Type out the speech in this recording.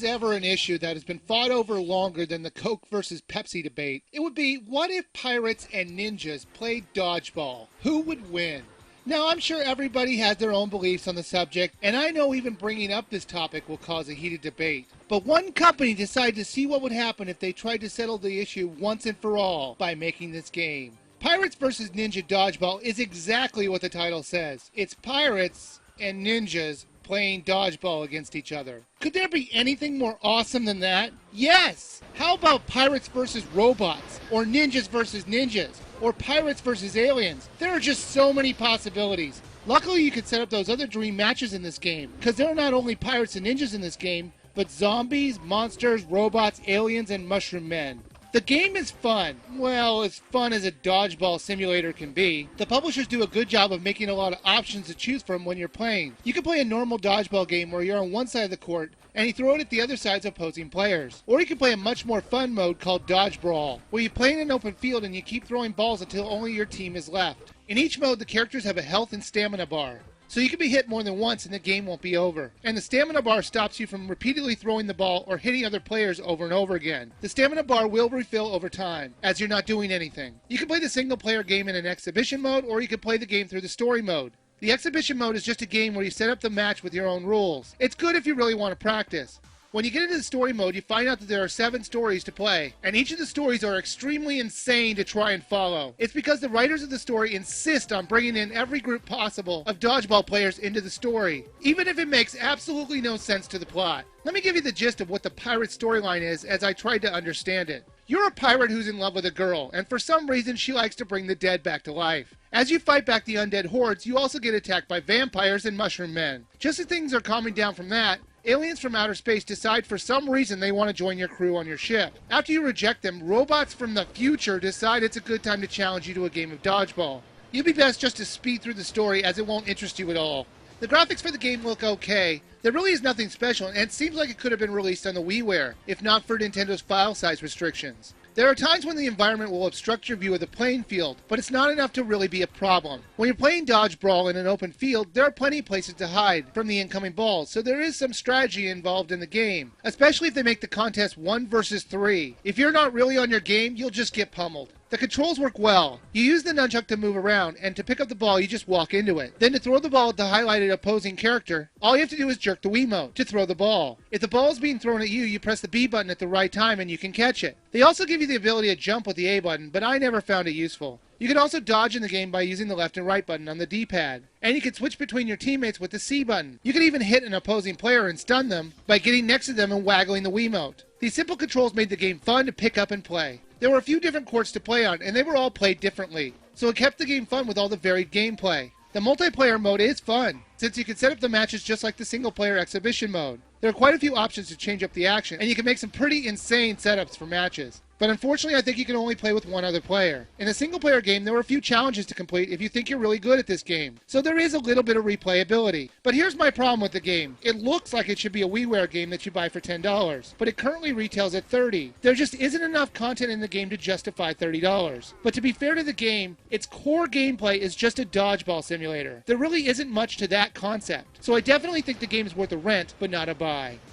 was ever an issue that has been fought over longer than the Coke versus Pepsi debate, it would be, what if pirates and ninjas played dodgeball? Who would win? Now, I'm sure everybody has their own beliefs on the subject, and I know even bringing up this topic will cause a heated debate. But one company decided to see what would happen if they tried to settle the issue once and for all by making this game. Pirates vs. Ninja Dodgeball is exactly what the title says. It's pirates and ninjas playing dodgeball against each other. Could there be anything more awesome than that? Yes! How about pirates versus robots? Or ninjas versus ninjas? Or pirates versus aliens? There are just so many possibilities. Luckily, you could set up those other dream matches in this game, because there are not only pirates and ninjas in this game, but zombies, monsters, robots, aliens, and mushroom men. The game is fun. Well, as fun as a dodgeball simulator can be. The publishers do a good job of making a lot of options to choose from when you're playing. You can play a normal dodgeball game where you're on one side of the court and you throw it at the other side's opposing players. Or you can play a much more fun mode called Dodgeball, where you play in an open field and you keep throwing balls until only your team is left. In each mode, the characters have a health and stamina bar. So you can be hit more than once and the game won't be over. And the stamina bar stops you from repeatedly throwing the ball or hitting other players over and over again. The stamina bar will refill over time, as you're not doing anything. You can play the single player game in an exhibition mode, or you can play the game through the story mode. The exhibition mode is just a game where you set up the match with your own rules. It's good if you really want to practice. When you get into the story mode, you find out that there are 7 stories to play, and each of the stories are extremely insane to try and follow. It's because the writers of the story insist on bringing in every group possible of dodgeball players into the story, even if it makes absolutely no sense to the plot. Let me give you the gist of what the pirate storyline is as I tried to understand it. You're a pirate who's in love with a girl, and for some reason she likes to bring the dead back to life. As you fight back the undead hordes, you also get attacked by vampires and mushroom men. Just as things are calming down from that, aliens from outer space decide for some reason they want to join your crew on your ship. After you reject them, robots from the future decide it's a good time to challenge you to a game of dodgeball. You'd be best just to speed through the story as it won't interest you at all. The graphics for the game look okay. There really is nothing special, and it seems like it could have been released on the WiiWare, if not for Nintendo's file size restrictions. There are times when the environment will obstruct your view of the playing field, but it's not enough to really be a problem. When you're playing dodgeball in an open field, there are plenty of places to hide from the incoming balls, so there is some strategy involved in the game, especially if they make the contest 1 versus 3. If you're not really on your game, you'll just get pummeled. The controls work well. You use the nunchuck to move around, and to pick up the ball, you just walk into it. Then to throw the ball at the highlighted opposing character, all you have to do is jerk the Wiimote to throw the ball. If the ball is being thrown at you, you press the B button at the right time and you can catch it. They also give you the ability to jump with the A button, but I never found it useful. You can also dodge in the game by using the left and right button on the D-pad. And you can switch between your teammates with the C button. You can even hit an opposing player and stun them by getting next to them and waggling the Wiimote. These simple controls made the game fun to pick up and play. There were a few different courts to play on, and they were all played differently, so it kept the game fun with all the varied gameplay. The multiplayer mode is fun, since you can set up the matches just like the single-player exhibition mode. There are quite a few options to change up the action, and you can make some pretty insane setups for matches. But unfortunately, I think you can only play with one other player. In a single-player game, there are a few challenges to complete if you think you're really good at this game, so there is a little bit of replayability. But here's my problem with the game. It looks like it should be a WiiWare game that you buy for $10, but it currently retails at $30. There just isn't enough content in the game to justify $30. But to be fair to the game, its core gameplay is just a dodgeball simulator. There really isn't much to that concept, so I definitely think the game is worth a rent, but not a buy.